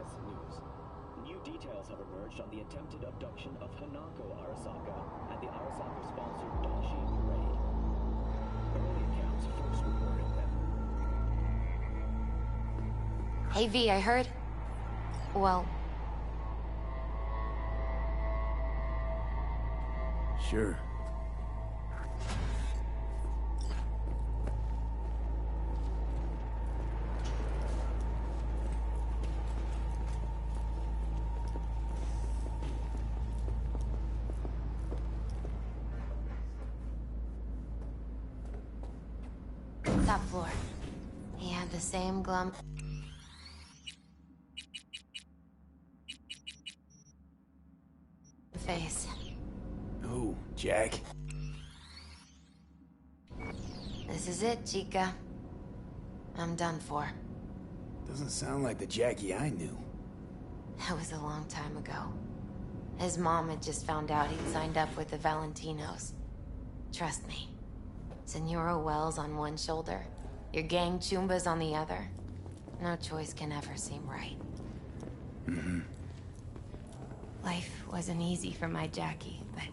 CBS News. New details have emerged on the attempted abduction of Hanako Arasaka at the Arasaka-sponsored Dashi Parade. Early accounts first reported that... Hey V, I heard... Well... Sure. Top floor. He had the same glum... face. Who, Jack? This is it, Chica. I'm done for. Doesn't sound like the Jackie I knew. That was a long time ago. His mom had just found out he'd signed up with the Valentinos. Trust me. Senora Wells on one shoulder, your gang Chumbas on the other. No choice can ever seem right. Mm-hmm. Life wasn't easy for my Jackie, but...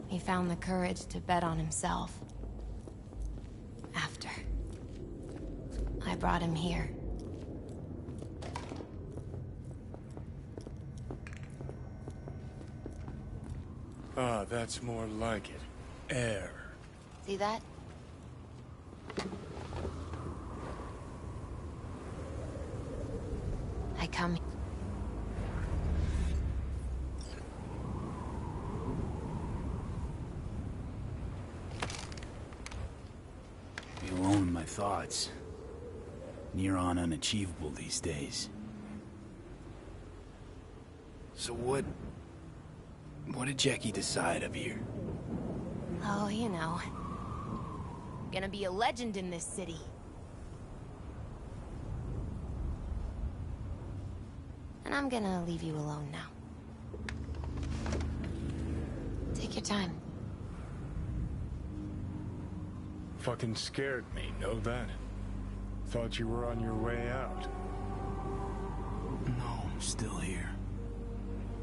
he found the courage to bet on himself. After. I brought him here. Ah, that's more like it. Air. See that? I come... Be alone with my thoughts. Near on unachievable these days. So what did Jackie decide up here? Oh, you know. Gonna be a legend in this city. And I'm gonna leave you alone now. Take your time. Fucking scared me, know that? Thought you were on your way out. No, I'm still here.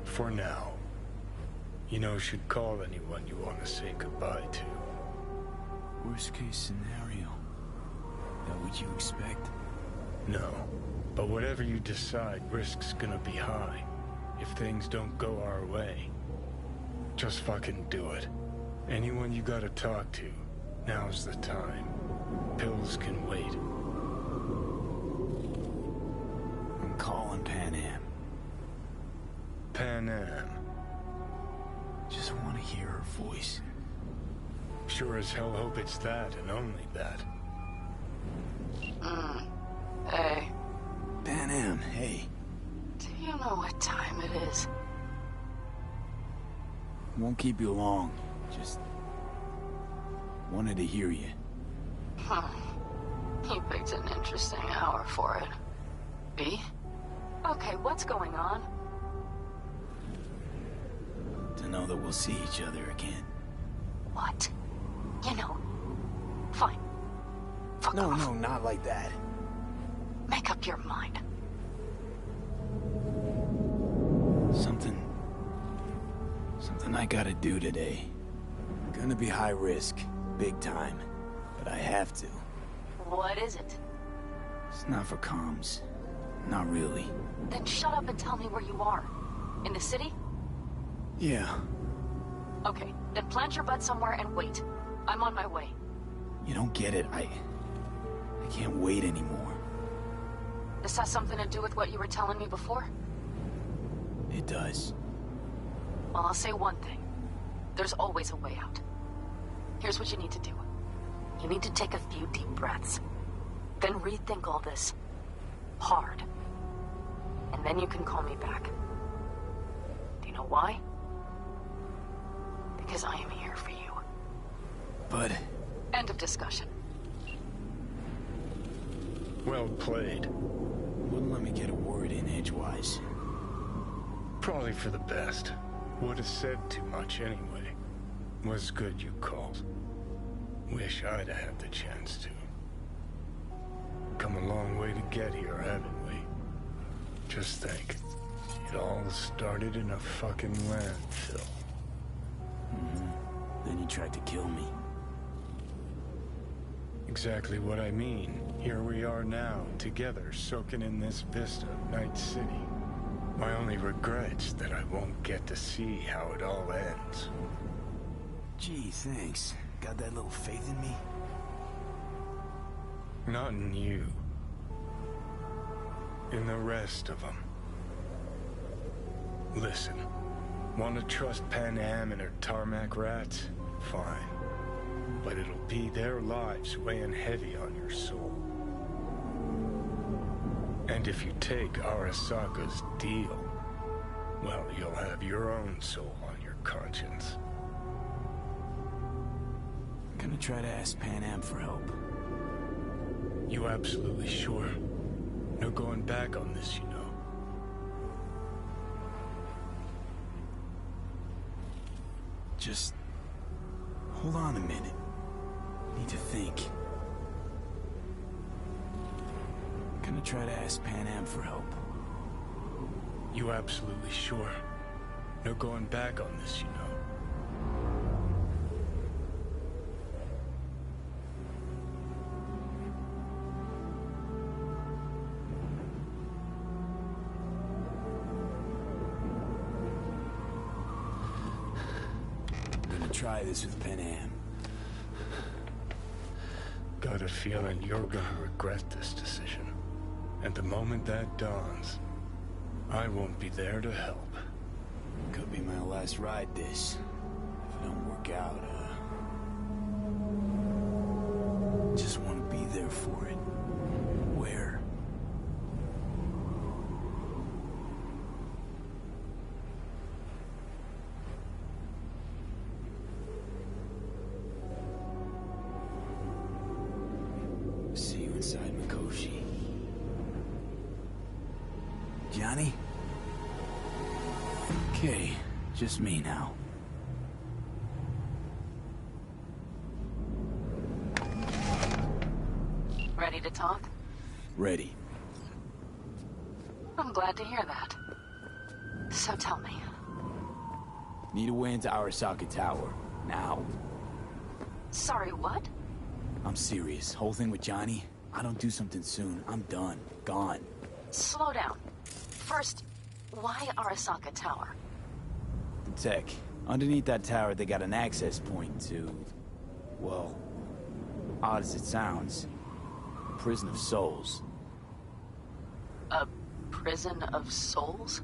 For now. You know, should call anyone you want to say goodbye to. Worst case scenario. That what you expect? No. But whatever you decide, risk's gonna be high. If things don't go our way. Just fucking do it. Anyone you gotta talk to, now's the time. Pills can wait. I'm calling Pan Am. Pan Am. Just want to hear her voice. Sure as hell hope it's that and only that. Hey. Pan Am, hey. Do you know what time it is? Won't keep you long. Just wanted to hear you. You picked an interesting hour for it. B? Okay, what's going on? To know that we'll see each other again. What? You know, fine. Fuck off. No, not like that. Make up your mind. Something I gotta do today. Gonna be high risk, big time, but I have to. What is it? It's not for comms. Not really. Then shut up and tell me where you are. In the city? Yeah. Okay, then plant your butt somewhere and wait. I'm on my way. You don't get it. I can't wait anymore. This has something to do with what you were telling me before? It does. Well, I'll say one thing. There's always a way out. Here's what you need to do. You need to take a few deep breaths. Then rethink all this. Hard. And then you can call me back. Do you know why? Because I am here for you. But... End of discussion. Well played. Wouldn't let me get a word in edgewise. Probably for the best. Would have said too much anyway. Was good you called. Wish I'd have had the chance to. Come a long way to get here, haven't we? just think. It all started in a fucking landfill. Then you tried to kill me. Exactly what I mean. Here we are now, together, soaking in this vista of Night City. My only regret's that I won't get to see how it all ends. Gee, thanks. Got that little faith in me? Not in you. In the rest of them. Listen, want to trust Pan Am and her tarmac rats? Fine. But it'll be their lives weighing heavy on your soul. And if you take Arasaka's deal, well, you'll have your own soul on your conscience. I'm gonna try to ask Pan Am for help. You absolutely sure? No going back on this, you know. Just... hold on a minute. Need to think. Gonna try to ask Pan Am for help. You absolutely sure? No going back on this, you know. I'm gonna try this with Pan Am. Got a feeling you're gonna regret this decision. And the moment that dawns, I won't be there to help. Could be my last ride this. If it don't work out, just want to be there for it. Where? See you inside Mikoshi. Johnny? Okay, just me now. Ready to talk? Ready. I'm glad to hear that. So tell me. Need a way into Arasaka Tower. Now. Sorry, what? I'm serious. Whole thing with Johnny, I don't do something soon, I'm done. Gone. Slow down. First, why Arasaka Tower? The tech. Underneath that tower, they got an access point to... well, odd as it sounds, a prison of souls. A prison of souls?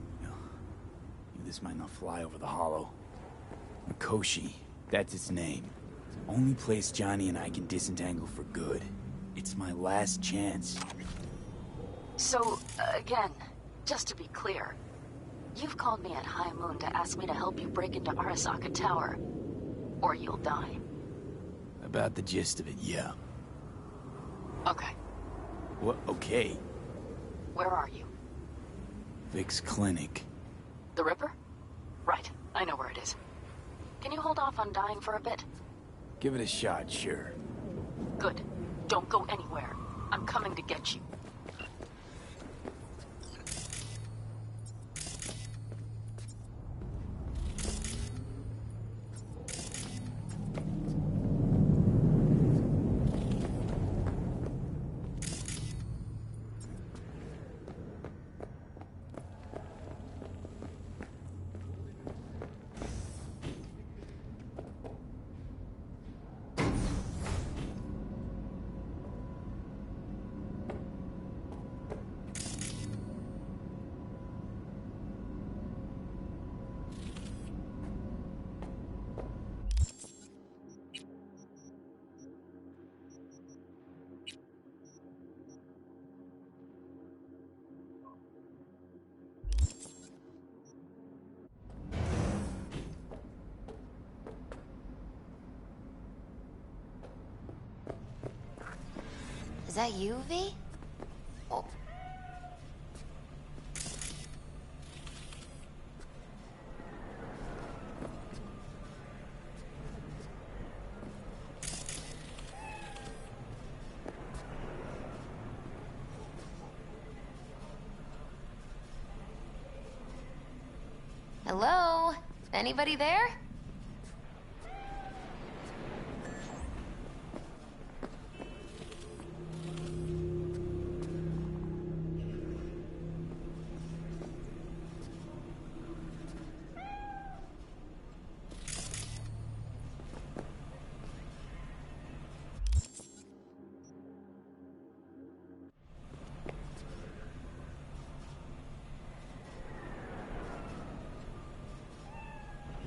This might not fly over the hollow. Mikoshi, that's its name. Only place Johnny and I can disentangle for good. It's my last chance. So, again, just to be clear, you've called me at High Moon to ask me to help you break into Arasaka Tower, or you'll die. About the gist of it, yeah. Okay. What? Okay. Where are you? Vic's clinic. The Ripper? Right, I know where it is. Can you hold off on dying for a bit? Give it a shot, sure. Good. Don't go anywhere. I'm coming to get you. Is that you, V? Oh. Hello? Anybody there?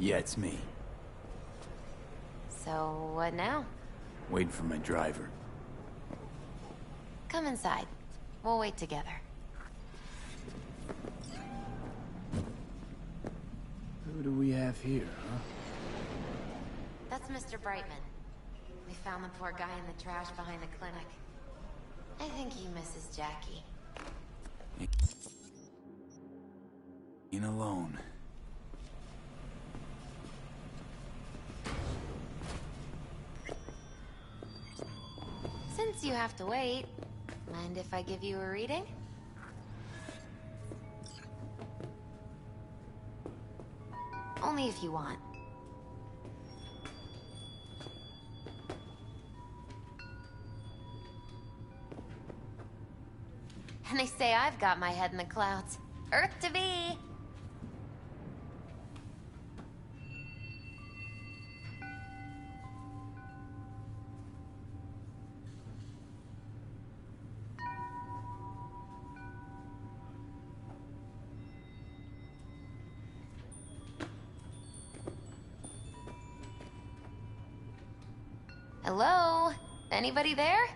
Yeah, it's me. So, what now? Waiting for my driver. Come inside. We'll wait together. Who do we have here, huh? That's Mr. Brightman. We found the poor guy in the trash behind the clinic. I think he misses Jackie. Ain't alone. Since you have to wait, mind if I give you a reading? Only if you want. And they say I've got my head in the clouds. Earth to be! Hello? Anybody there?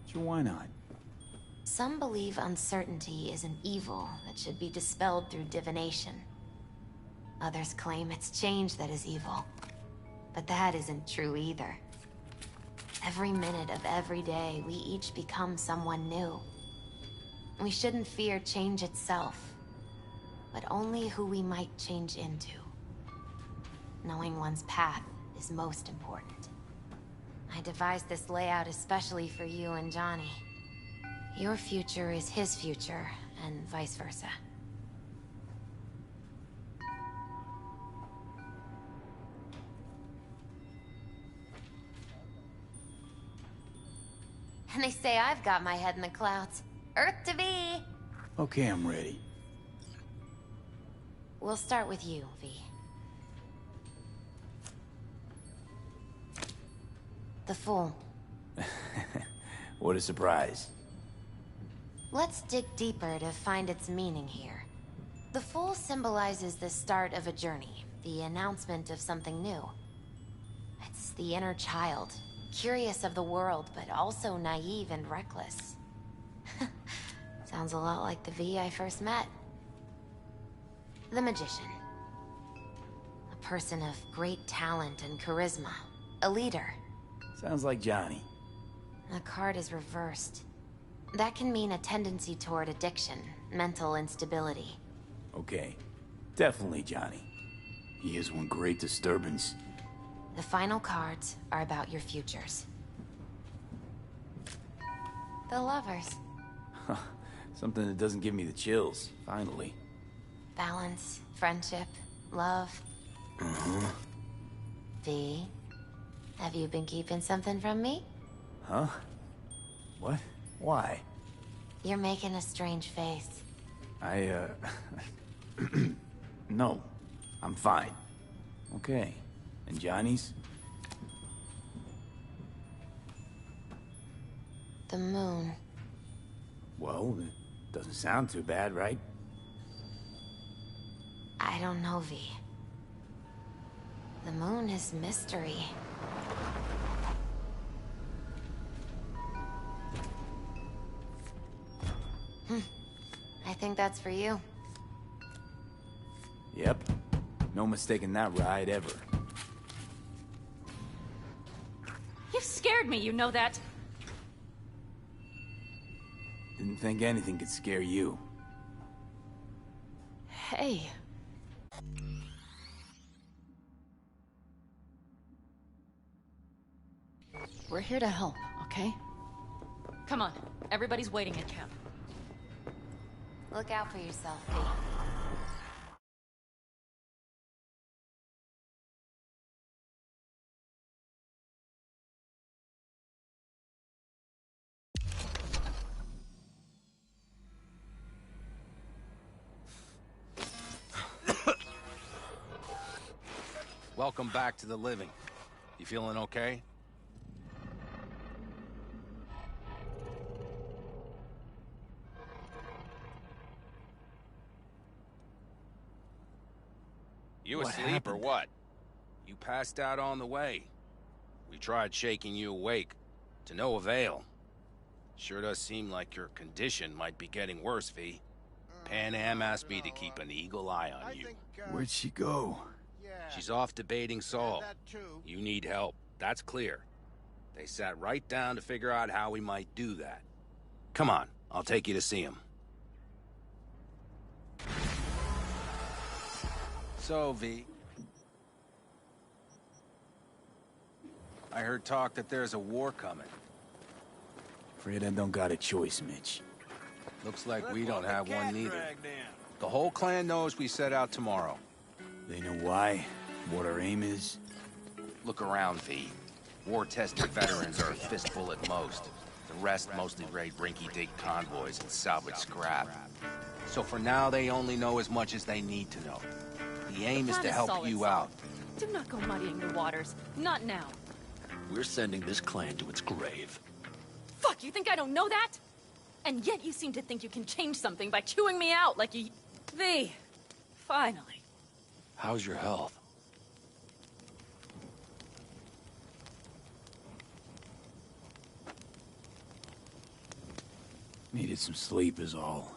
Sure, why not? Some believe uncertainty is an evil that should be dispelled through divination. Others claim it's change that is evil. But that isn't true either. Every minute of every day, we each become someone new. We shouldn't fear change itself, but only who we might change into. Knowing one's path is most important. I devised this layout especially for you and Johnny. Your future is his future, and vice versa. And they say I've got my head in the clouds. Earth to be! Okay, I'm ready. We'll start with you, V. The Fool. What a surprise. Let's dig deeper to find its meaning here. The Fool symbolizes the start of a journey, the announcement of something new. It's the inner child, curious of the world, but also naive and reckless. Sounds a lot like the V I first met. The Magician. A person of great talent and charisma. A leader. Sounds like Johnny. The card is reversed. That can mean a tendency toward addiction, mental instability. Okay. Definitely Johnny. He is one great disturbance. The final cards are about your futures. The Lovers. Something that doesn't give me the chills, finally. Balance, friendship, love. V, have you been keeping something from me? Huh? What? Why? You're making a strange face. No. I'm fine. Okay. And Johnny's? The moon. Well, it doesn't sound too bad, right? I don't know, V. The moon is mystery. I think that's for you. Yep. No mistaking that ride ever. You've scared me, you know that. Didn't think anything could scare you. Hey. We're here to help, okay? Come on. Everybody's waiting at camp. Look out for yourself, V. Welcome back to the living. You feeling okay? You What asleep happened? or what? You passed out on the way. We tried shaking you awake. To no avail. Sure does seem like your condition might be getting worse, V. Pan Am asked me to keep an eagle eye on you. Where'd she go? She's off debating Saul. You need help, that's clear. They sat right down to figure out how we might do that. Come on, I'll take you to see him. So, V. I heard talk that there's a war coming. Afraid I don't got a choice, Mitch. Looks like we don't have one neither. The whole clan knows we set out tomorrow. They know why, what our aim is. Look around, V. War-tested veterans are a fistful at most. The rest mostly raid rinky-dink convoys and salvage scrap. So for now, they only know as much as they need to know. The aim is to help you out. Do not go muddying the waters. Not now. We're sending this clan to its grave. Fuck, you think I don't know that? And yet you seem to think you can change something by chewing me out like you... V. Finally. How's your health? Needed some sleep is all.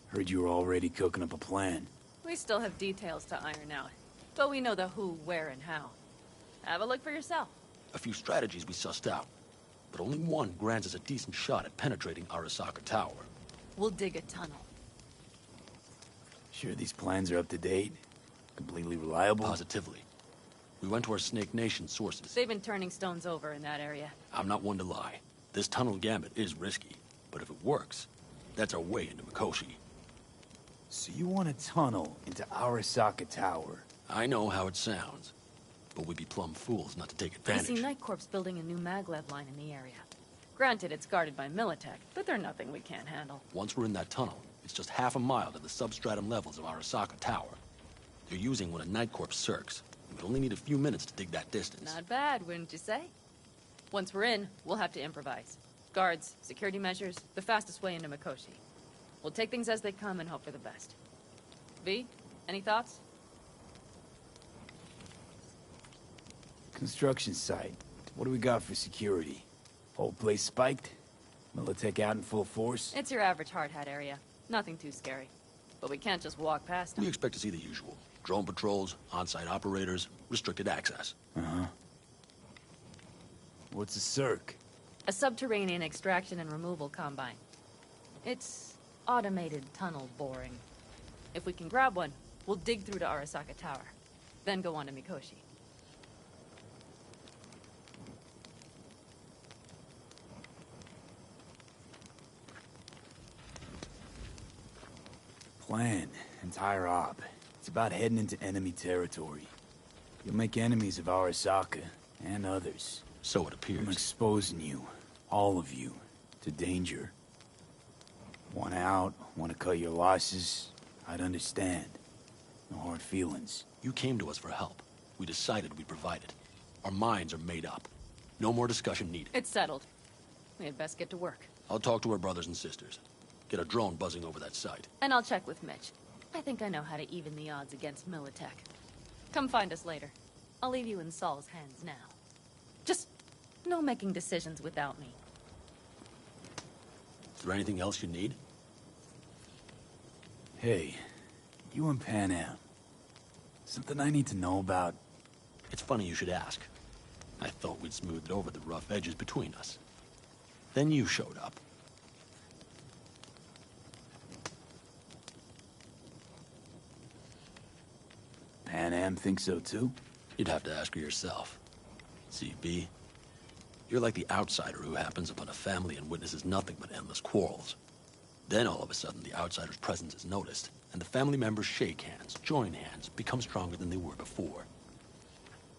Heard you were already cooking up a plan. We still have details to iron out. But we know the who, where, and how. Have a look for yourself. A few strategies we sussed out, but only one grants us a decent shot at penetrating Arasaka Tower. We'll dig a tunnel. Sure these plans are up to date? Completely reliable? Positively. We went to our Snake Nation sources. They've been turning stones over in that area. I'm not one to lie. This tunnel gambit is risky, but if it works, that's our way into Mikoshi. So you want a tunnel into Arasaka Tower? I know how it sounds, but we'd be plumb fools not to take I advantage. see Night Corp's building a new maglev line in the area. Granted, it's guarded by Militech, but they're nothing we can't handle. Once we're in that tunnel, it's just half a mile to the substratum levels of Arasaka Tower. They're using one of Night Corp's circs. We only need a few minutes to dig that distance. Not bad, wouldn't you say? Once we're in, we'll have to improvise. Guards, security measures, the fastest way into Mikoshi. We'll take things as they come and hope for the best. V, any thoughts? Construction site. What do we got for security? Whole place spiked? Militech out in full force? It's your average hard hat area. Nothing too scary. But we can't just walk past them. We expect to see the usual. Drone patrols, on-site operators, restricted access. Uh-huh. What's a circ? A subterranean extraction and removal combine. It's automated tunnel boring. If we can grab one, we'll dig through to Arasaka Tower. Then go on to Mikoshi. Plan. Entire op. It's about heading into enemy territory. You'll make enemies of Arasaka, and others. So it appears. I'm exposing you, all of you, to danger. Want out, want to cut your losses, I'd understand. No hard feelings. You came to us for help. We decided we'd provide it. Our minds are made up. No more discussion needed. It's settled. We had best get to work. I'll talk to our brothers and sisters. Get a drone buzzing over that site. And I'll check with Mitch. I think I know how to even the odds against Militech. Come find us later. I'll leave you in Saul's hands now. Just no making decisions without me. Is there anything else you need? Hey, you and Pan Am. Something I need to know about? It's funny you should ask. I thought we'd smoothed over the rough edges between us. Then you showed up. Em think so too? You'd have to ask her yourself. See, V, you're like the outsider who happens upon a family and witnesses nothing but endless quarrels. Then all of a sudden, the outsider's presence is noticed, and the family members shake hands, join hands, become stronger than they were before.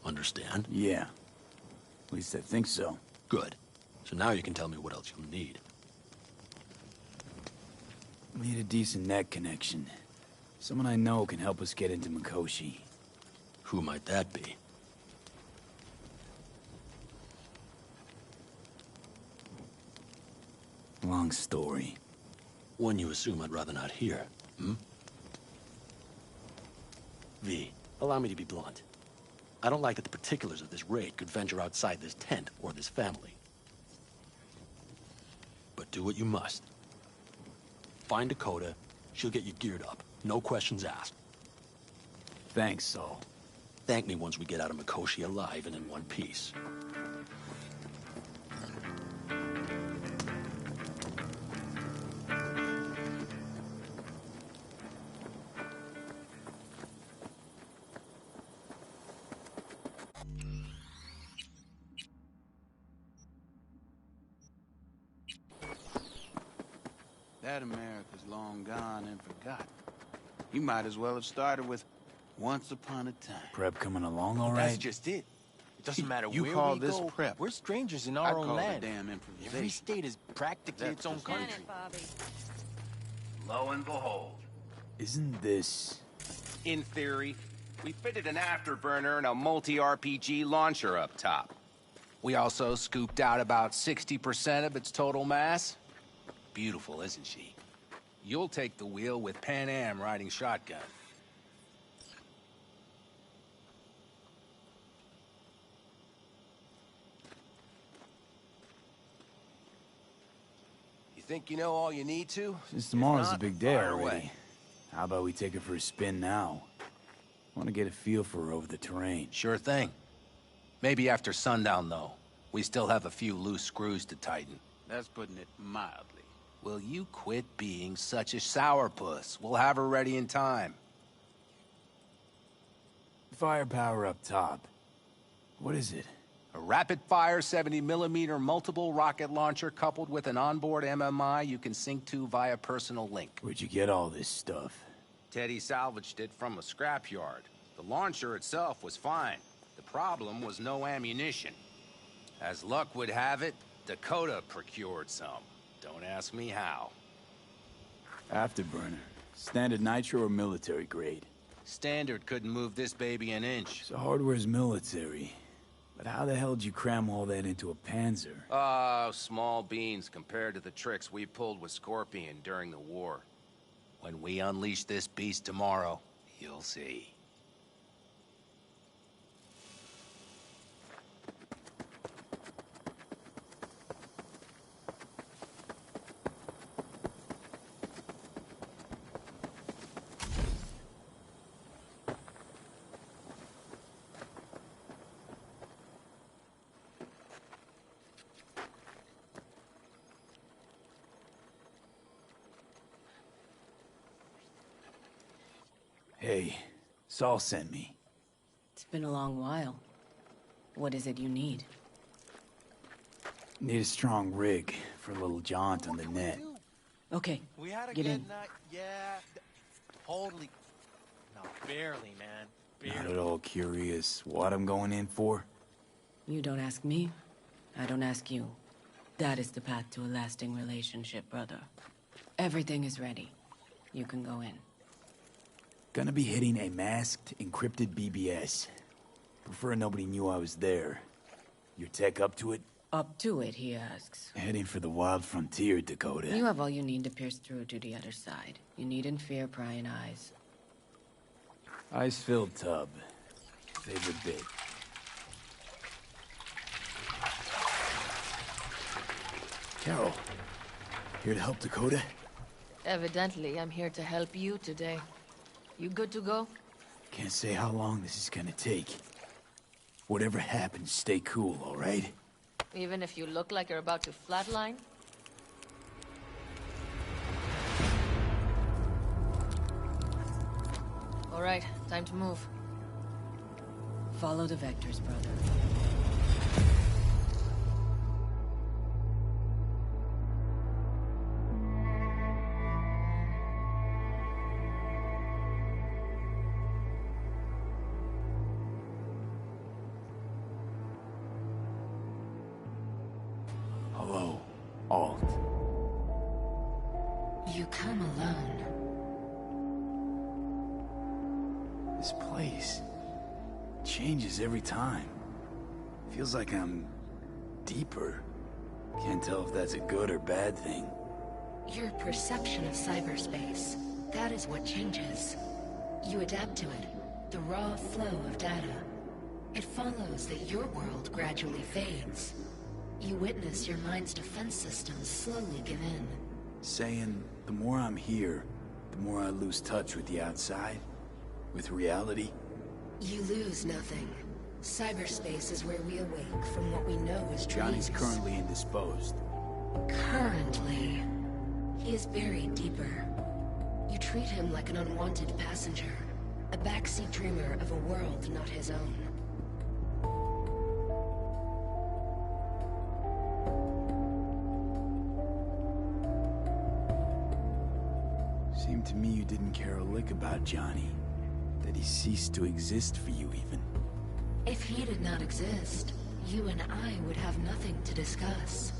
Understand? Yeah. At least I think so. Good. So now you can tell me what else you'll need. We need a decent net connection. Someone I know can help us get into Mikoshi. Who might that be? Long story. One you assume I'd rather not hear, hmm? V, allow me to be blunt. I don't like that the particulars of this raid could venture outside this tent or this family. But do what you must. Find Dakota, she'll get you geared up. No questions asked. Thanks, Saul. Thank me once we get out of Mikoshi alive and in one piece. That America's long gone and forgotten. You might as well have started with Once Upon a Time. Prep coming along all right? That's just it. It doesn't matter You where call we this go. prep? We're strangers in I'd our own call it land. damn improvisation. Every state is practically That's its own just country. Lo and behold, Isn't this... in theory, we fitted an afterburner and a multi-RPG launcher up top. We also scooped out about 60% of its total mass. Beautiful, isn't she? You'll take the wheel with Pan Am riding shotgun. You think you know all you need to? Since tomorrow's a not, big day fire already. away. How about we take her for a spin now? I want to get a feel for her over the terrain. Sure thing. Maybe after sundown, though. We still have a few loose screws to tighten. That's putting it mildly. Will you quit being such a sourpuss? We'll have her ready in time. Firepower up top. What is it? A rapid-fire 70mm multiple rocket launcher coupled with an onboard MMI you can sync to via personal link. Where'd you get all this stuff? Teddy salvaged it from a scrapyard. The launcher itself was fine. The problem was no ammunition. As luck would have it, Dakota procured some. Don't ask me how. Afterburner. Standard nitro or military grade? Standard couldn't move this baby an inch. So hardware's military. But how the hell did you cram all that into a Panzer? Oh, small beans compared to the tricks we pulled with Scorpion during the war. When we unleash this beast tomorrow, you'll see. Hey, Saul sent me. It's been a long while. What is it you need? Need a strong rig for a little jaunt on the net. Okay, We had a get good in. night. Yeah. Totally. No, barely, man. Not Barely. at all curious what I'm going in for. You don't ask me, I don't ask you. That is the path to a lasting relationship, brother. Everything is ready. You can go in. Gonna be hitting a masked, encrypted BBS. Prefer nobody knew I was there. Your tech up to it? Up to it, he asks. Heading for the wild frontier, Dakota. You have all you need to pierce through to the other side. You needn't fear prying eyes. Ice-filled tub. Favorite bit. Carol, here to help Dakota? Evidently, I'm here to help you today. You good to go? Can't say how long this is gonna take. Whatever happens, stay cool, all right? Even if you look like you're about to flatline? All right, time to move. Follow the vectors, brother. Hello, Alt. You come alone. This place changes every time. Feels like I'm deeper. Can't tell if that's a good or bad thing. Your perception of cyberspace, that is what changes. You adapt to it, the raw flow of data. It follows that your world gradually fades. You witness your mind's defense systems slowly give in. Saying the more I'm here, the more I lose touch with the outside, with reality. You lose nothing. Cyberspace is where we awake from what we know as dreams. Johnny's currently indisposed. Currently. He is buried deeper. You treat him like an unwanted passenger, a backseat dreamer of a world not his own. Seemed to me you didn't care a lick about Johnny. That he ceased to exist for you, even. If he did not exist, you and I would have nothing to discuss.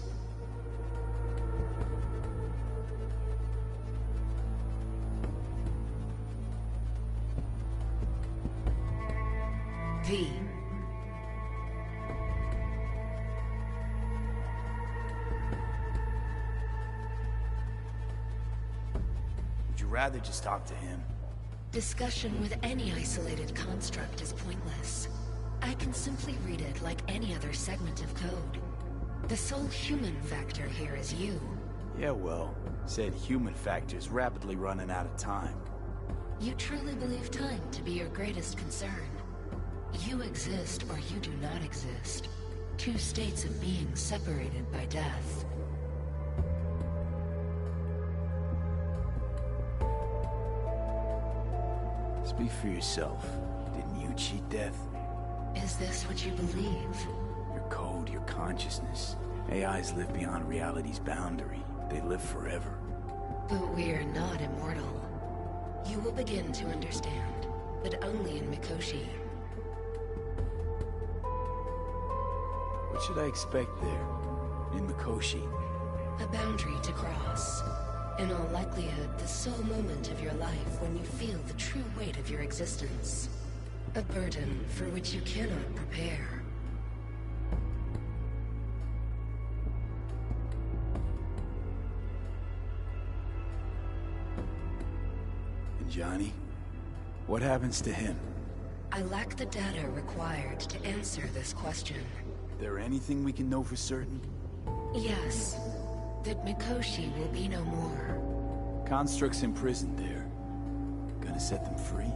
V. Would you rather just talk to him? Discussion with any isolated construct is pointless. I can simply read it like any other segment of code. The sole human factor here is you. Yeah, well, said human factor's rapidly running out of time. You truly believe time to be your greatest concern. You exist or you do not exist. Two states of being separated by death. Speak for yourself. Didn't you cheat death? Is this what you believe? Your code, your consciousness. AIs live beyond reality's boundary. They live forever. But we are not immortal. You will begin to understand, but only in Mikoshi. What should I expect there? In Mikoshi? A boundary to cross. In all likelihood, the sole moment of your life when you feel the true weight of your existence. A burden for which you cannot prepare. And Johnny? What happens to him? I lack the data required to answer this question. There anything we can know for certain? Yes. That Mikoshi will be no more. Constructs imprisoned there. Gonna set them free?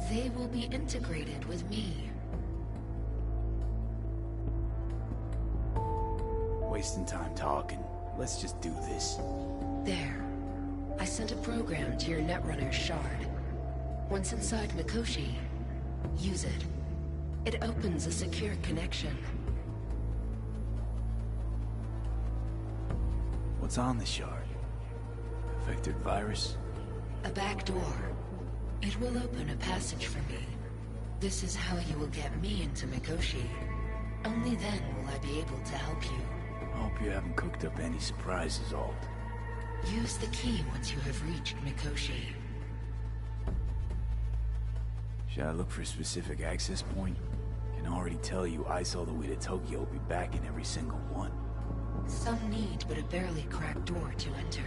They will be integrated with me. Wasting time talking. Let's just do this. There. I sent a program to your Netrunner's shard. Once inside Mikoshi, use it. It opens a secure connection. What's on the shard? Affected virus? A back door. It will open a passage for me. This is how you will get me into Mikoshi. Only then will I be able to help you. I hope you haven't cooked up any surprises, Alt. Use the key once you have reached Mikoshi. Should I look for a specific access point? Can already tell you ICE all the way to Tokyo will be back in every single one. Some need but a barely cracked door to enter.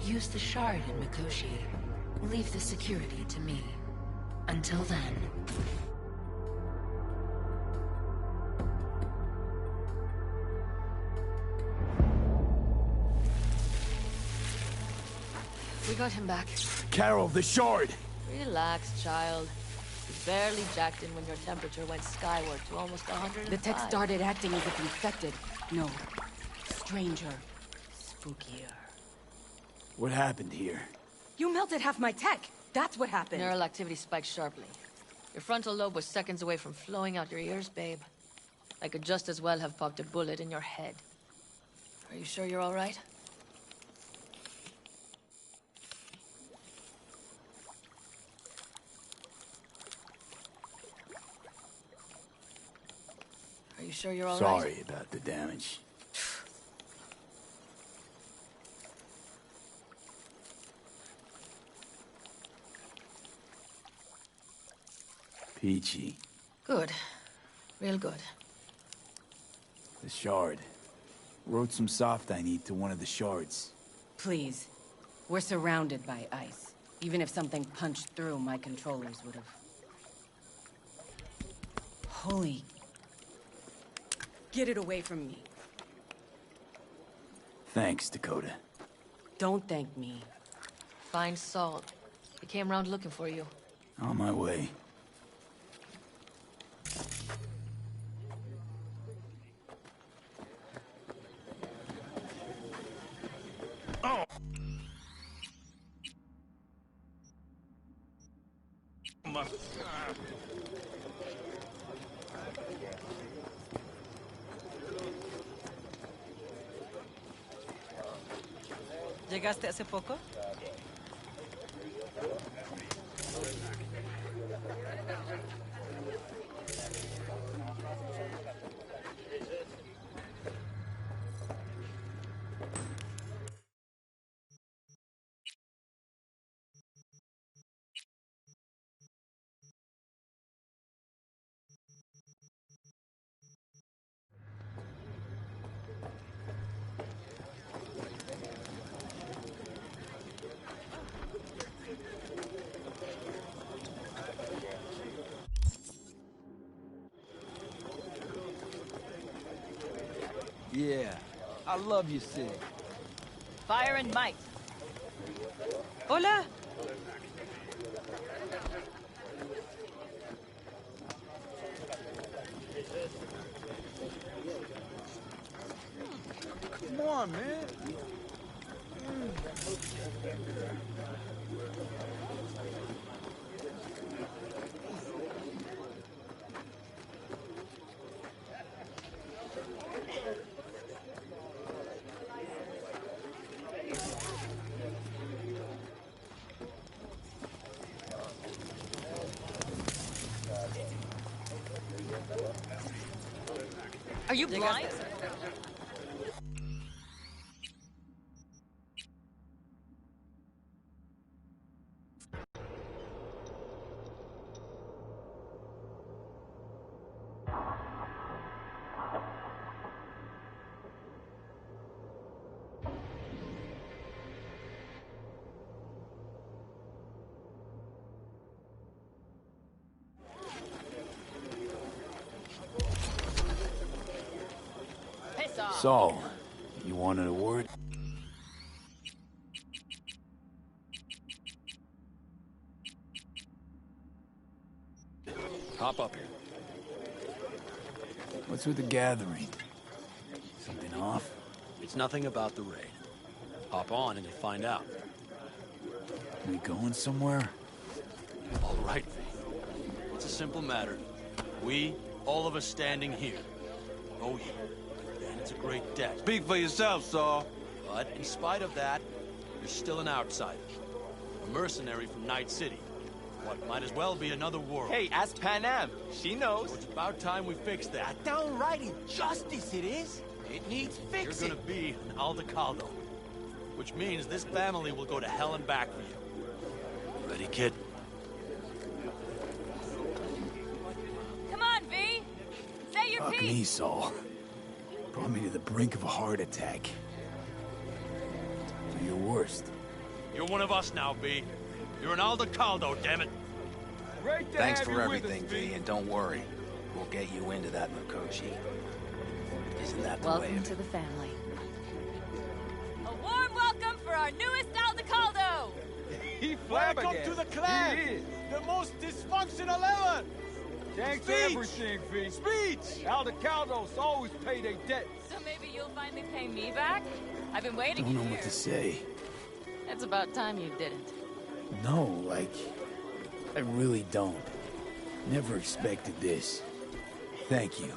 Use the shard in Mikoshi. Leave the security to me. Until then... We got him back. Carol, the shard! Relax, child. You barely jacked in when your temperature went skyward to almost 105. The tech started acting as if infected. No. Stranger. Spookier. What happened here? You melted half my tech! That's what happened! Neural activity spiked sharply. Your frontal lobe was seconds away from flowing out your ears, babe. I could just as well have popped a bullet in your head. Are you sure you're all right? Are you sure you're all right? Sorry about the damage. Peachy. Good. Real good. The shard. Wrote some soft I need to one of the shards. Please. We're surrounded by ice. Even if something punched through, my controllers would have... Holy... Get it away from me. Thanks, Dakota. Don't thank me. Find Saul. He came around looking for you. On my way. ¿Llegaste hace poco? Yeah, I love your city. Fire and might. Hola. Come on, man. Are you blind? Saul, you wanted a word? Hop up here. What's with the gathering? Something off? It's nothing about the raid. Hop on and you'll find out. We going somewhere? All right, V. It's a simple matter. We, all of us standing here. Oh, yeah. And it's a great debt. Speak for yourself, Saul. But in spite of that, you're still an outsider. A mercenary from Night City. What might as well be another world. Hey, ask Panam. She knows. So it's about time we fix that. A downright injustice it is. It needs fixing. You're gonna be an Aldecaldo. Which means this family will go to hell and back for you. Ready, kid? Come on, V! Say your Fuck piece! me, Saul. Brought me to the brink of a heart attack. Do your worst. You're one of us now, B. You're an Aldecaldo, damn it. Great to Thanks have for you everything, with us, V, and don't worry. We'll get you into that Mikoshi. Isn't that the way Welcome of to it? the family. A warm welcome for our newest Aldecaldo! He Welcome flabbergasted. to the clan. He is. The most dysfunctional ever. Thanks for Speech. everything, V. Speech. Aldecaldos always pay their debt. So maybe you'll finally pay me back? I've been waiting Don't know here. what to say. It's about time you didn't. No, like... I really don't. Never expected this. Thank you.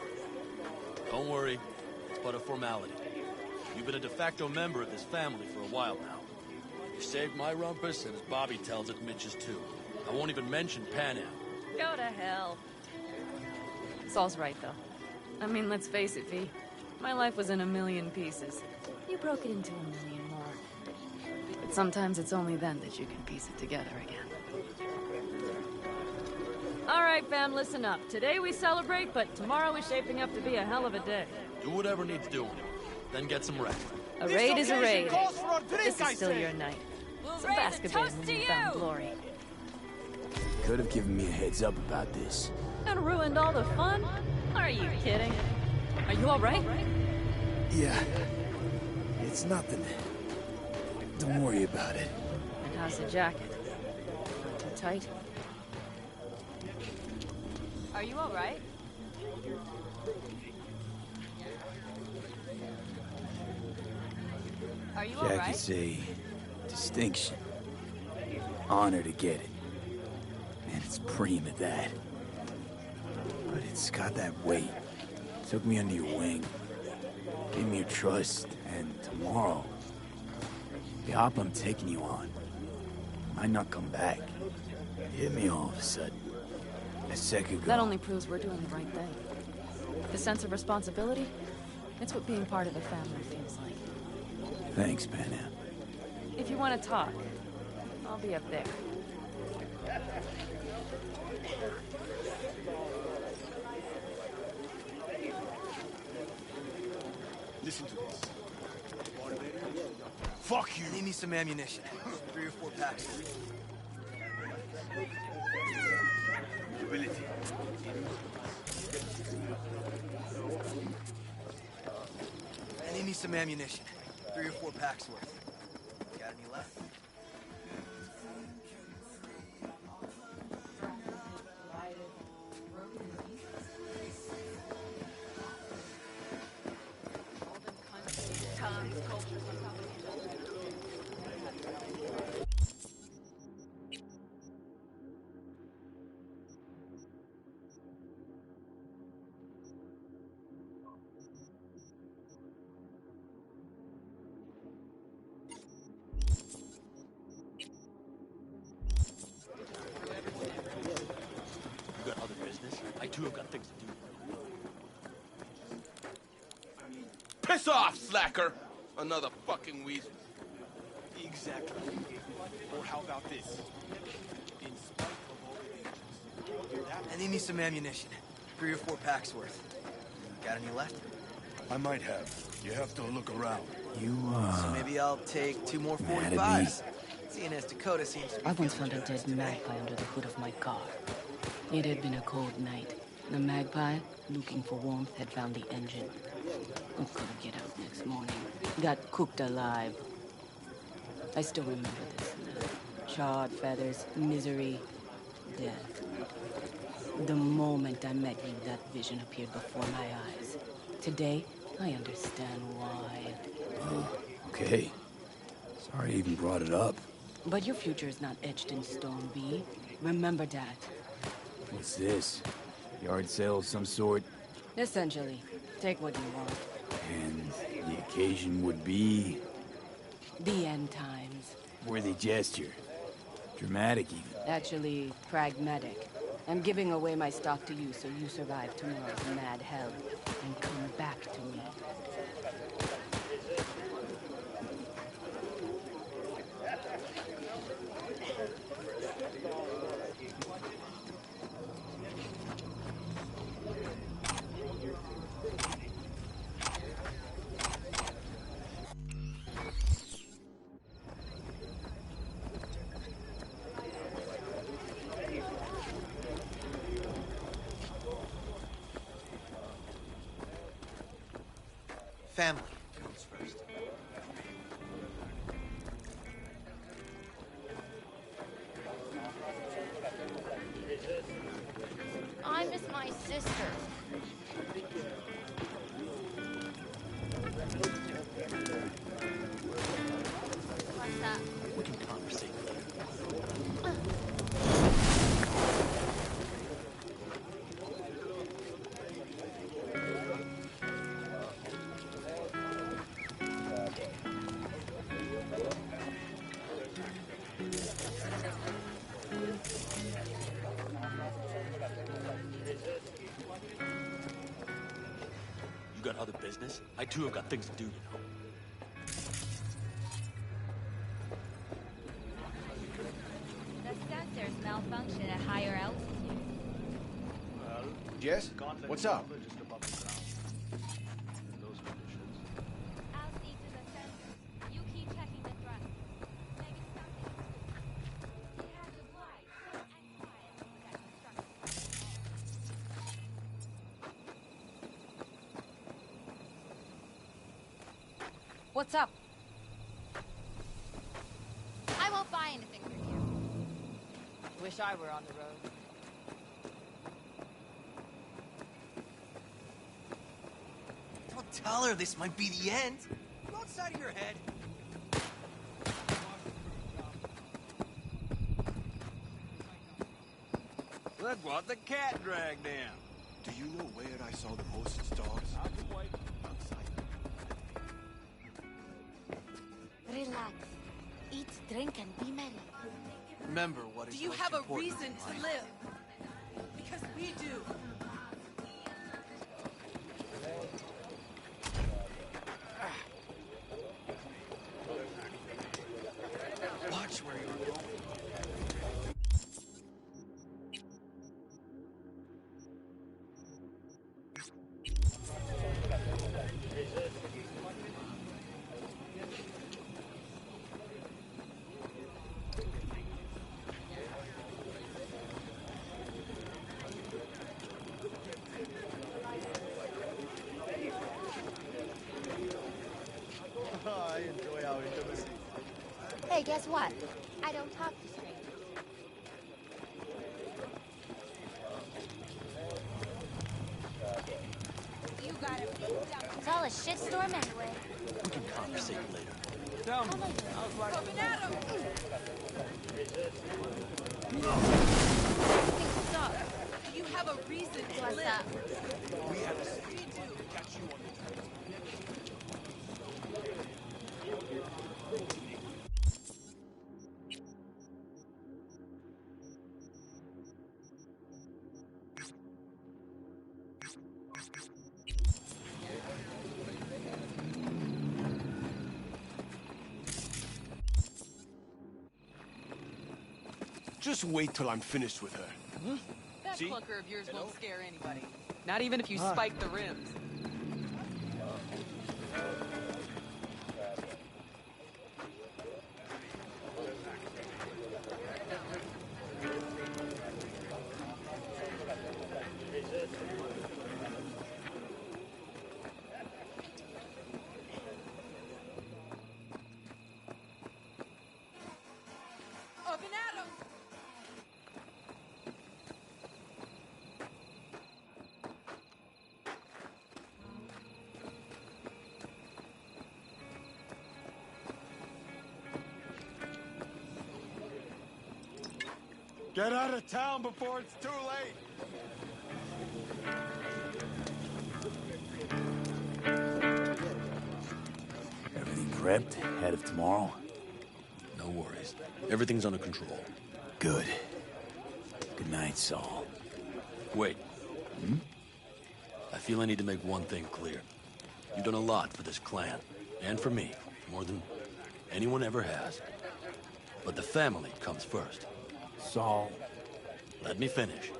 Don't worry. It's but a formality. You've been a de facto member of this family for a while now. You saved my rumpus, and as Bobby tells it, Mitch's too. I won't even mention Pan Am. Go to hell. Saul's right, though. I mean, let's face it, V. My life was in a million pieces. You broke it into a million more. But sometimes it's only then that you can piece it together again. All right, fam, listen up. Today we celebrate, but tomorrow is shaping up to be a hell of a day. Do whatever needs doing. Then get some rest. A raid is a raid. This This is still your night. So bask a bit in the newfound glory. Could have given me a heads up about this. And ruined all the fun? Are you kidding? Are you all right? Yeah. It's nothing. Don't worry about it. And how's the jacket? Not too tight? Are you all right? Are you all right? Jacket's a distinction. Honor to get it. And it's preem at that. But it's got that weight. Took me under your wing. Gave me your trust. And tomorrow, the op I'm taking you on might not come back. It hit me all of a sudden. A second ago. That only proves we're doing the right thing. The sense of responsibility, it's what being part of a family feels like. Thanks, Pan Am. If you want to talk, I'll be up there. Listen to this. Fuck you! Need me some ammunition. 3 or 4 packs. Ability. I need me some ammunition. 3 or 4 packs worth. Got any left? You got other business? I too have got things to do. Piss off, slacker! Another fucking weasel. Exactly. Or how about this? In spite of all the dangers, hear that? I need me some ammunition. 3 or 4 packs worth. Got any left? I might have. You have to look around. You, So maybe I'll take 2 more mad at me? 45s. Seeing as Dakota seems to be I once feeling found a generous dead today. magpie under the hood of my car. It had been a cold night. The magpie, looking for warmth, had found the engine. I couldn't get out next morning. Got cooked alive. I still remember this smell. Charred feathers, misery, death. The moment I met you, that vision appeared before my eyes. Today, I understand why. Okay. Sorry I even brought it up. But your future is not etched in stone, B. Remember that. What's this? Yard sale of some sort? Essentially, take what you want. And the occasion would be... The end times. worthy gesture. Dramatic even. Actually, pragmatic. I'm giving away my stock to you so you survive tomorrow's mad hell and come back to me. Family comes first. I miss my sister. What's that? We can conversate later. about other business? I too have got things to do, you know. The sensors malfunction at higher altitude. Jess? What's up? I'll see to the sensors. You keep checking the thrust. Maybe something. It has a light and quiet for that construction. What's up? I won't buy anything from you. Wish I were on the road. Don't tell her this might be the end. Go outside of your head. Look what the cat dragged in. Do you know where I saw the most stars? Relax. Eat, drink, and be merry. Remember what is Do you most have a important reason in to life. live? Because we do. Watch where you're going. I enjoy our intimacy. Hey, guess what? I don't talk to strangers. You got a big dump. It's all a shitstorm anyway. We can conversate later. Tell me, how's life? Coming at him! Stop. Do you have a reason to What's live? up? We have a We do. catch you on the Just wait till I'm finished with her. That See? clunker of yours won't scare anybody. Not even if you spike the rims. Up and at him! Get out of town before it's too late. Everything prepped ahead of tomorrow? No worries. Everything's under control. Good. Good night, Saul. Wait. I feel I need to make one thing clear. You've done a lot for this clan, and for me, more than anyone ever has. But the family comes first. Saul. Let me finish.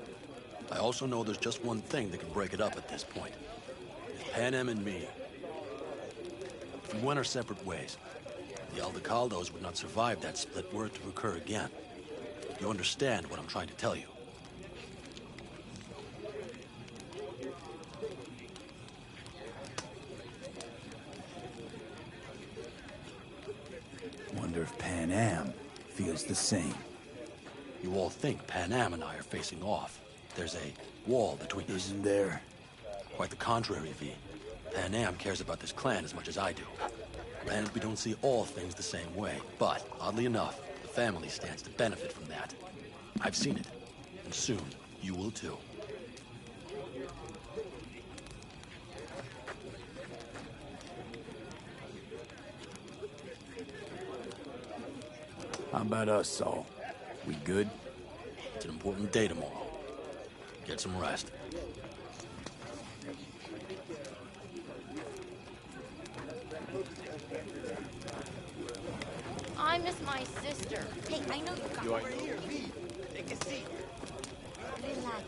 I also know there's just one thing that can break it up at this point. It's Pan Am and me. If we went our separate ways, the Aldecaldos would not survive that split were it to occur again. You understand what I'm trying to tell you. Wonder if Pan Am feels the same. You all think Pan Am and I are facing off. There's a wall between us. Isn't there? Quite the contrary, V. Pan Am cares about this clan as much as I do. Granted, we don't see all things the same way, but, oddly enough, the family stands to benefit from that. I've seen it, and soon, you will too. How about us, Saul? We good? It's an important day tomorrow. Get some rest. my sister. Hey, I know you got You are her. here, V. Take a seat. Relax.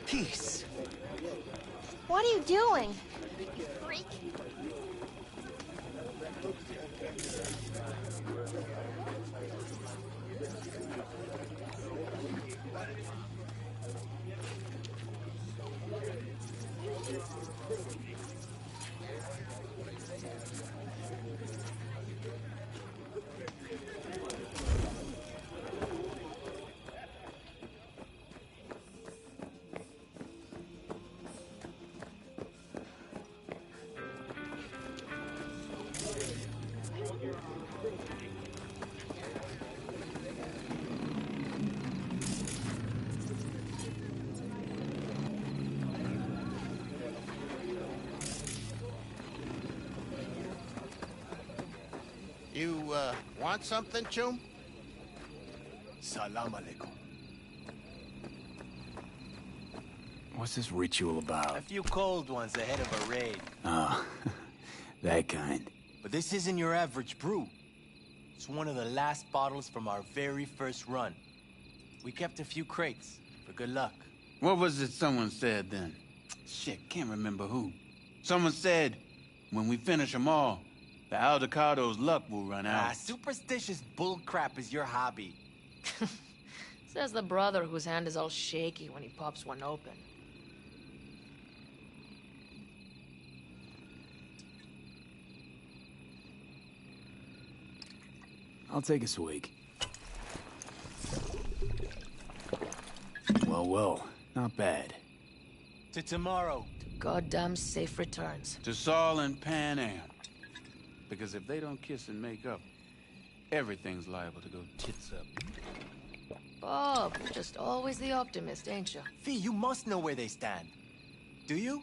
Peace. What are you doing? You freak. You, want something, Chum? Salam alaikum. What's this ritual about? A few cold ones ahead of a raid. Oh, that kind. But this isn't your average brew. It's one of the last bottles from our very first run. We kept a few crates, for good luck. What was it someone said then? Shit, can't remember who. Someone said, when we finish them all, the Aldecado's luck will run out. Superstitious bullcrap is your hobby. Says the brother whose hand is all shaky when he pops one open. I'll take a swig. Well, not bad. To tomorrow. Goddamn safe returns. To Saul and Pan Am. Because if they don't kiss and make up, everything's liable to go tits up. Bob, you're just always the optimist, ain't you? Fee, you must know where they stand. Do you?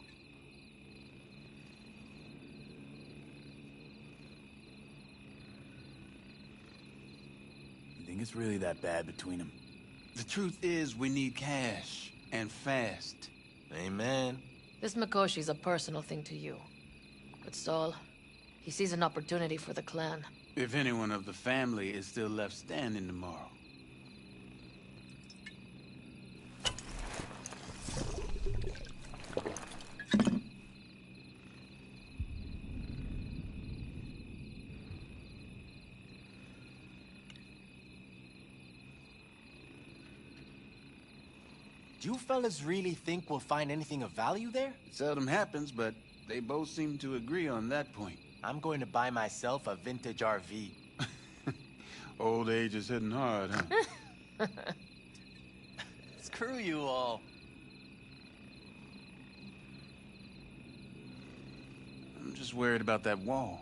You think it's really that bad between them? The truth is, we need cash. And fast. Amen. This Mikoshi's a personal thing to you. But Saul, he sees an opportunity for the clan. If anyone of the family is still left standing tomorrow. Do you fellas really think we'll find anything of value there? It seldom happens, but they both seem to agree on that point. I'm going to buy myself a vintage RV. Old age is hitting hard, huh? Screw you all. I'm just worried about that wall.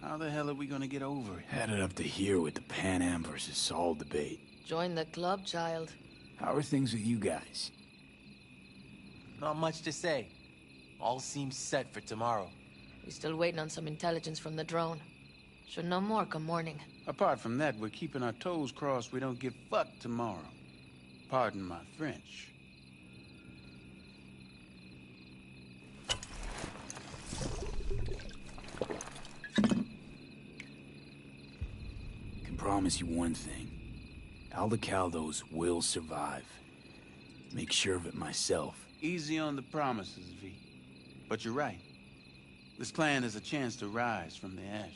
How the hell are we gonna get over it? Had it up to here with the Pan Am versus Saul debate. Join the club, child. How are things with you guys? Not much to say. All seems set for tomorrow. We're still waiting on some intelligence from the drone. Should know more come morning. Apart from that, we're keeping our toes crossed we don't get fucked tomorrow. Pardon my French. Can promise you one thing. Aldecaldos will survive. Make sure of it myself. Easy on the promises, V. But you're right. This plan is a chance to rise from the ashes.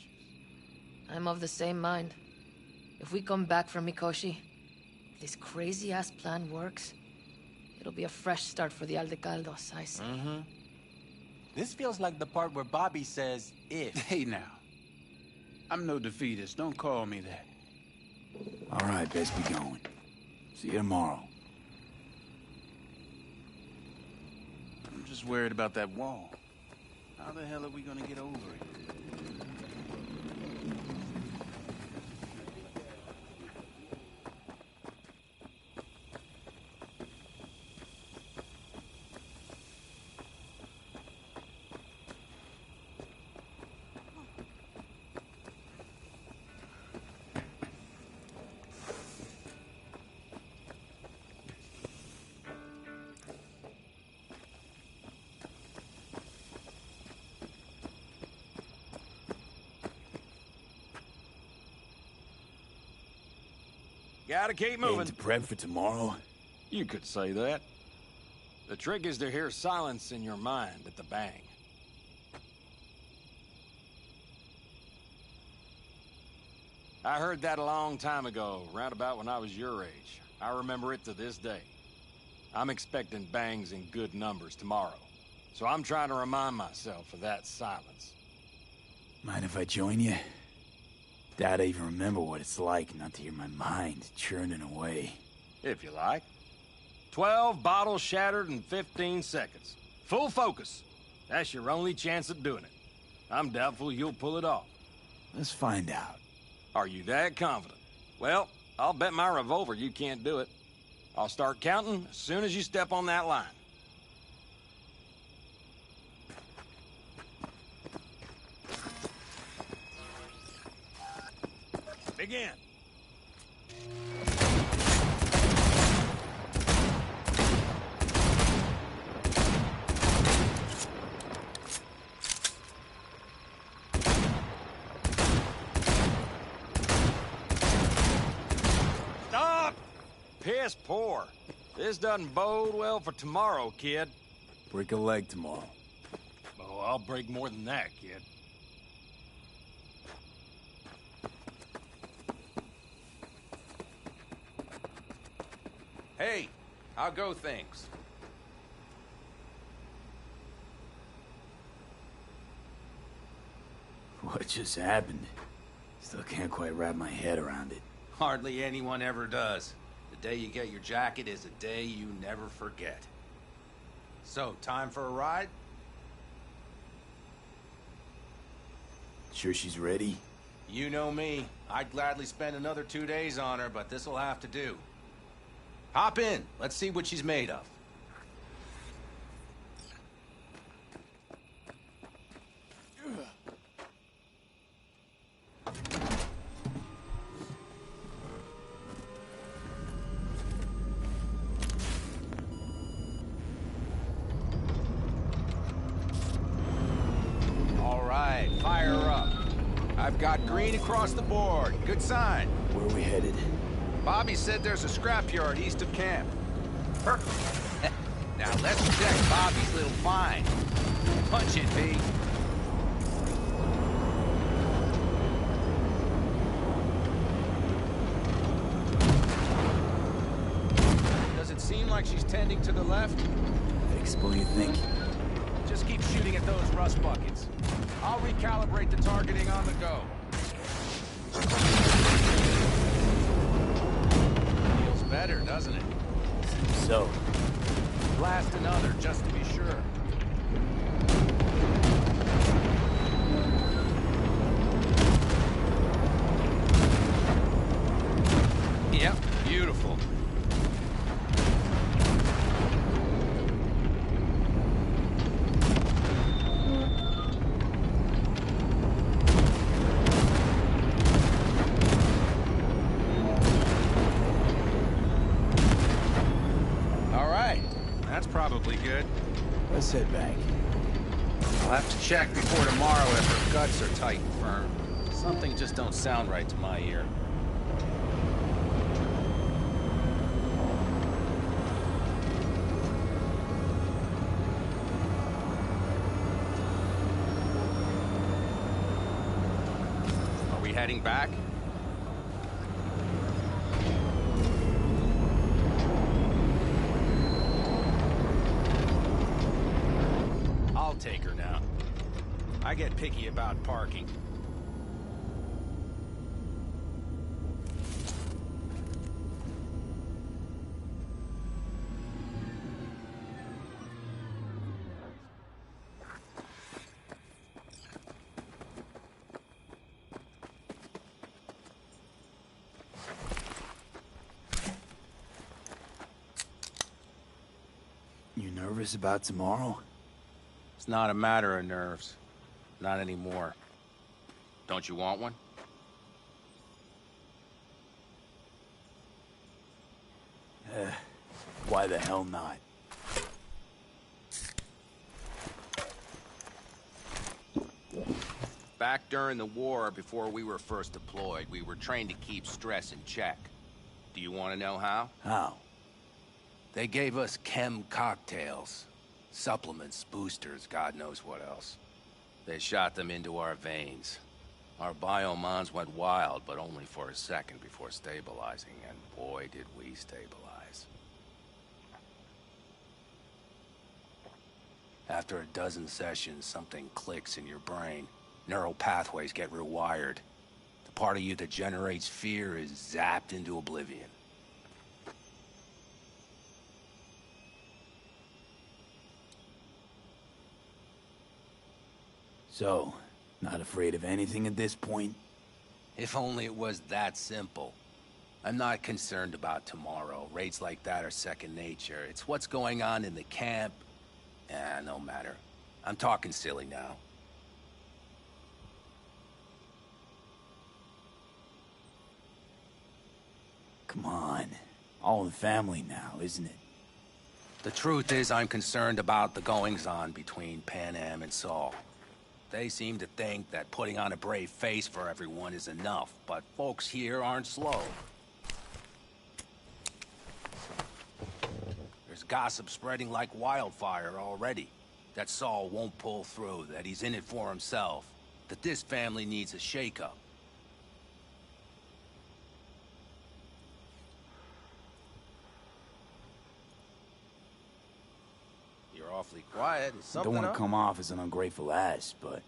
I'm of the same mind. If we come back from Mikoshi, if this crazy-ass plan works, it'll be a fresh start for the Aldecaldos, I see. Mm-hmm. This feels like the part where Bobby says, if. Hey now. I'm no defeatist, don't call me that. All right, best be going. See you tomorrow. I'm just worried about that wall. How the hell are we gonna get over it? Gotta keep Aim moving. to prep for tomorrow? You could say that. The trick is to hear silence in your mind at the bang. I heard that a long time ago, round about when I was your age. I remember it to this day. I'm expecting bangs in good numbers tomorrow, so I'm trying to remind myself of that silence. Mind if I join you? Doubt I even remember what it's like not to hear my mind churning away. If you like. 12 bottles shattered in 15 seconds. Full focus. That's your only chance at doing it. I'm doubtful you'll pull it off. Let's find out. Are you that confident? Well, I'll bet my revolver you can't do it. I'll start counting as soon as you step on that line. Begin. Stop! Piss poor. This doesn't bode well for tomorrow, kid. Break a leg tomorrow. Oh, I'll break more than that, kid. Hey, how go things? What just happened? Still can't quite wrap my head around it. Hardly anyone ever does. The day you get your jacket is a day you never forget. So, time for a ride? Sure she's ready? You know me. I'd gladly spend another 2 days on her, but this'll have to do. Hop in. Let's see what she's made of. All right, fire up. I've got green across the board. Good sign. Where are we headed? Bobby said there's a scrapyard east of camp. Perfect. Now let's check Bobby's little find. Punch it, V. Does it seem like she's tending to the left? Fixable, you think? Just keep shooting at those rust buckets. I'll recalibrate the targeting on the go. Feels better, doesn't it? Seems so. Blast another, just to be sure. Yep, beautiful. Probably good. Let's head back. I'll have to check before tomorrow if her guts are tight and firm. Something just don't sound right to my ear. Are we heading back? Take her now. I get picky about parking. You nervous about tomorrow? It's not a matter of nerves. Not anymore. Don't you want one? Why the hell not? Back during the war, before we were first deployed, we were trained to keep stress in check. Do you want to know how? How? They gave us chem cocktails. Supplements, boosters, God knows what else. They shot them into our veins. Our biomons went wild, but only for a second before stabilizing, and boy did we stabilize. After a dozen sessions, something clicks in your brain. Neural pathways get rewired. The part of you that generates fear is zapped into oblivion. So, not afraid of anything at this point? If only it was that simple. I'm not concerned about tomorrow. Raids like that are second nature. It's what's going on in the camp. No matter. I'm talking silly now. Come on. All in the family now, isn't it? The truth is, I'm concerned about the goings-on between Pan Am and Saul. They seem to think that putting on a brave face for everyone is enough, but folks here aren't slow. There's gossip spreading like wildfire already. That Saul won't pull through, that he's in it for himself, that this family needs a shakeup. You're awfully quiet. Is I something don't want up? to come off as an ungrateful ass, but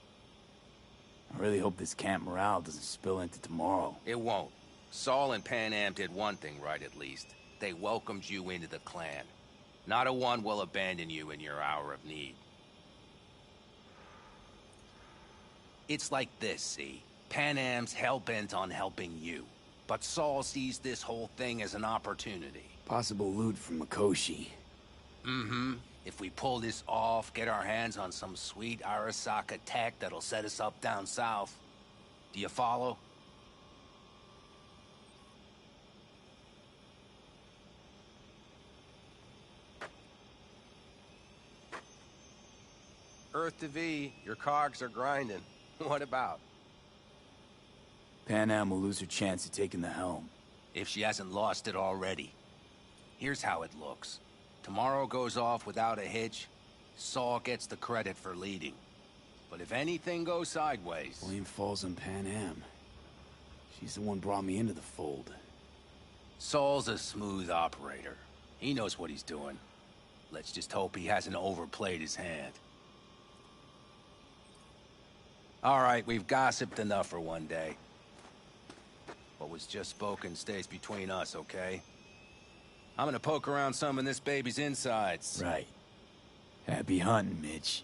I really hope this camp morale doesn't spill into tomorrow. It won't. Saul and Pan Am did one thing right, at least. They welcomed you into the clan. Not a one will abandon you in your hour of need. It's like this, see? Pan Am's hell-bent on helping you. But Saul sees this whole thing as an opportunity. Possible loot from Mikoshi. Mm-hmm. If we pull this off, get our hands on some sweet Arasaka tech that'll set us up down south. Do you follow? Earth to V, your cogs are grinding. What about? Pan Am will lose her chance of taking the helm. If she hasn't lost it already. Here's how it looks. Tomorrow goes off without a hitch. Saul gets the credit for leading. But if anything goes sideways... Blame falls on Pan Am. She's the one brought me into the fold. Saul's a smooth operator. He knows what he's doing. Let's just hope he hasn't overplayed his hand. All right, we've gossiped enough for one day. What was just spoken stays between us, okay? I'm gonna poke around some of this baby's insides. Right. Happy hunting, Mitch.